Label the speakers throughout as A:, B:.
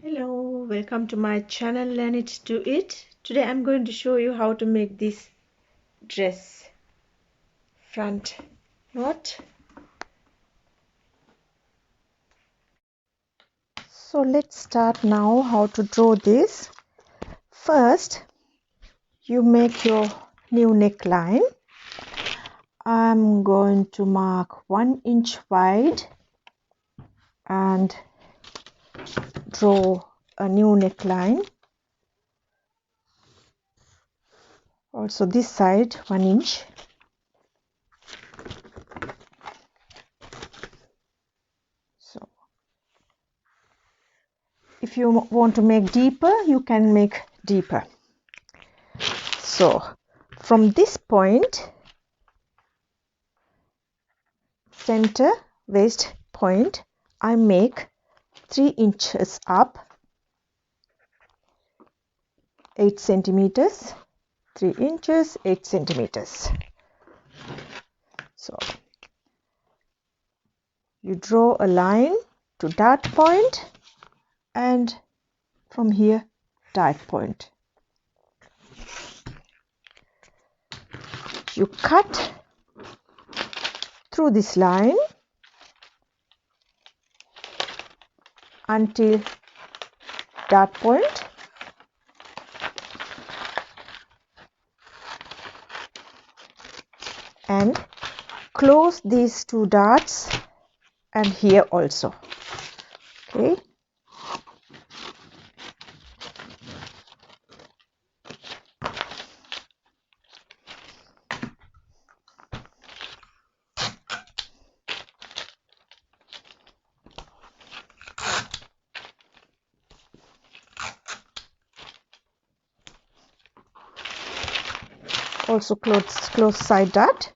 A: Hello, welcome to my channel Learn It Do It. Today I'm going to show you how to make this dress front knot. So let's start now how to draw this. First, you make your new neckline. I'm going to mark 1 inch wide and draw a new neckline. Also this side 1 inch. So if you want to make deeper, you can make deeper. So from this point, center waist point, I make 3 inches up, 8 centimeters, 3 inches, 8 centimeters. So you draw a line to dart point and from here dart point. You cut through this line until dart point, and close these two darts and here also. Okay. Also close side dart.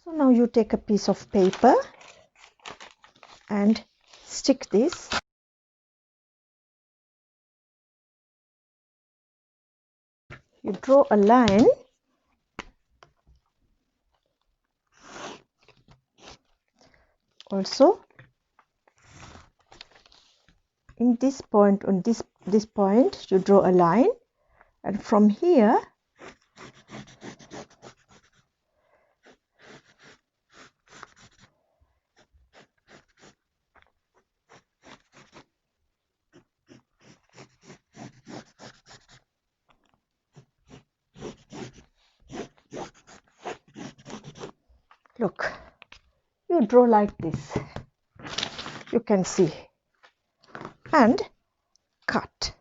A: So now you take a piece of paper and stick this. You draw a line also in this point. On this point you draw a line, and from here look, you draw like this, you can see, and cut.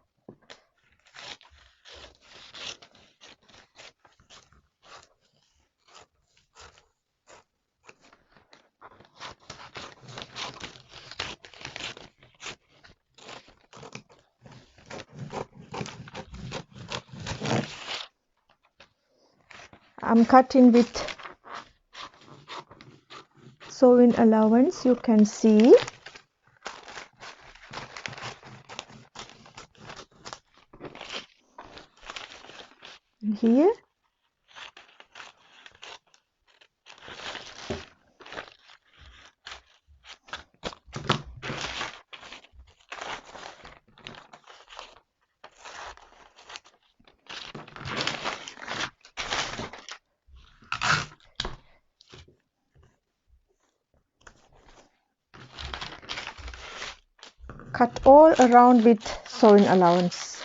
A: I'm cutting with sewing allowance, you can see. Here cut all around with sewing allowance.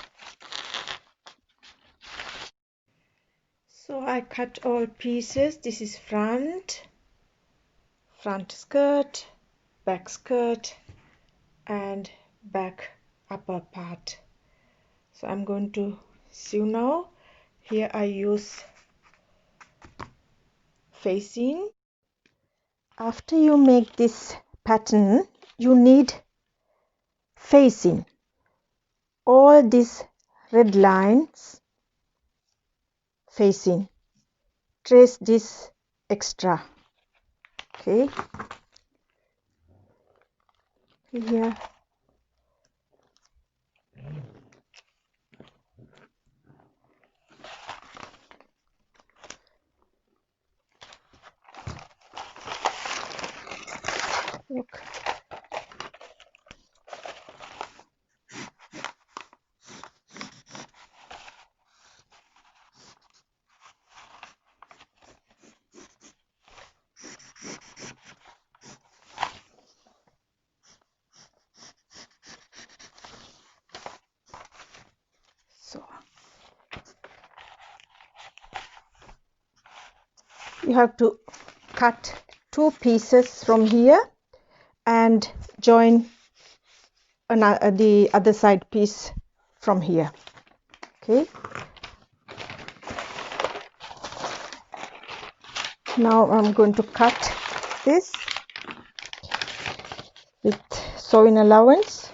A: So I cut all pieces. This is front skirt, back skirt, and back upper part. So I'm going to sew now. Here I use facing After you make this pattern, you need facing. All these red lines facing. Trace this extra. Okay. Here. Look. So you have to cut 2 pieces from here and join the other side piece from here. Okay. Now I'm going to cut this with sewing allowance.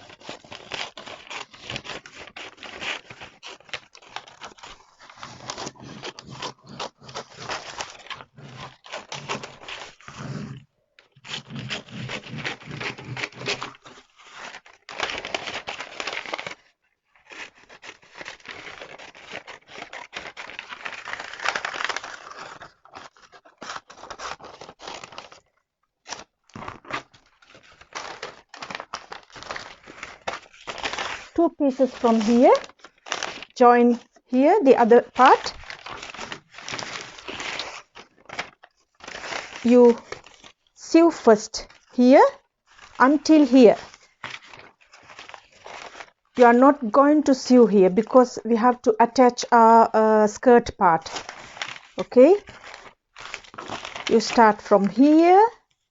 A: Two pieces from here, join here the other part. You sew first here until here. You are not going to sew here because we have to attach our skirt part. Okay, you start from here,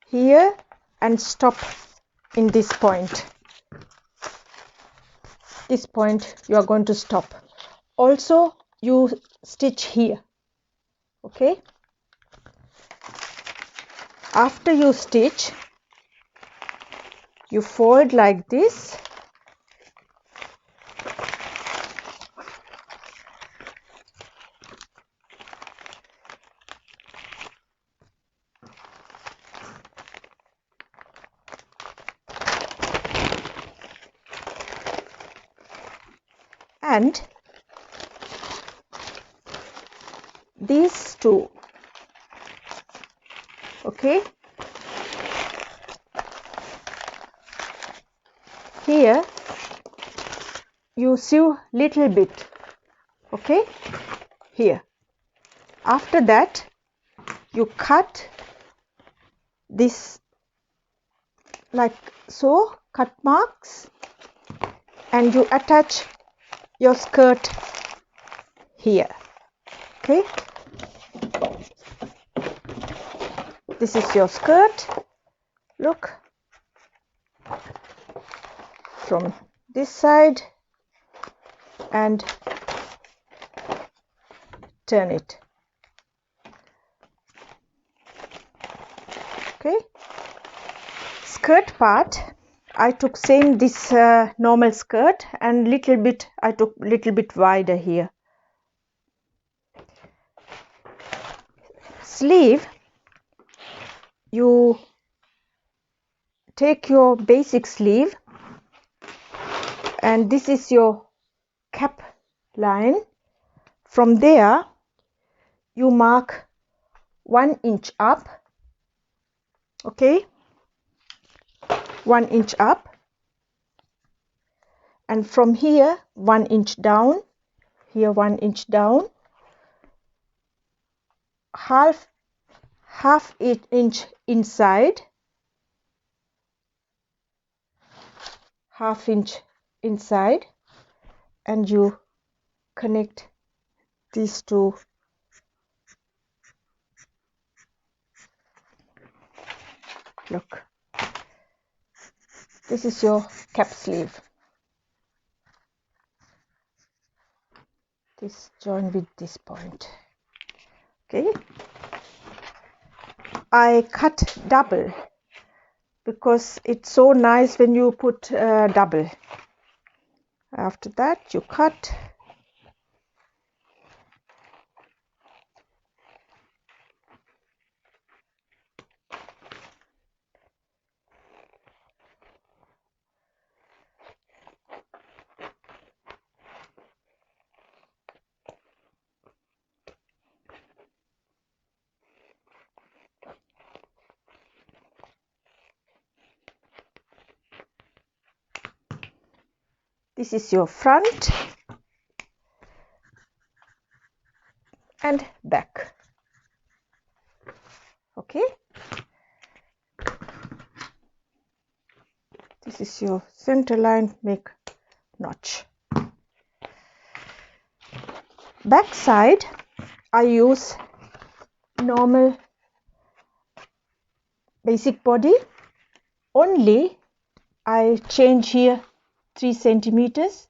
A: here, and stop in this point. This point you are going to stop. Also you stitch here. Okay, after you stitch, you fold like this. And these two. Okay, here you sew little bit. Okay, here. After that you cut this like so, cut marks, and you attach your skirt here. Okay, this is your skirt. Look, from this side and turn it. Okay, skirt part I took same this normal skirt and little bit I took little bit wider here. Sleeve, you take your basic sleeve and this is your cap line. From there you mark 1 inch up. Okay, 1 inch up, and from here 1 inch down, here 1 inch down, half inch inside, half inch inside, and you connect these two. Look, this is your cap sleeve. This join with this point. Okay, I cut double because it's so nice when you put double. After that you cut. This is your front and back. Okay, this is your center line, make notch. Back side I use normal basic body, only I change here 3 centimeters,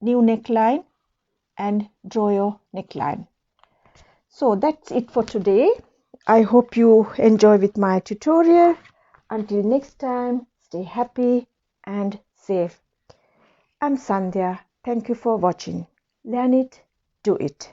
A: new neckline, and draw your neckline. So that's it for today. I hope you enjoy with my tutorial. Until next time, stay happy and safe. I'm Sandhya. Thank you for watching. Learn it, do it.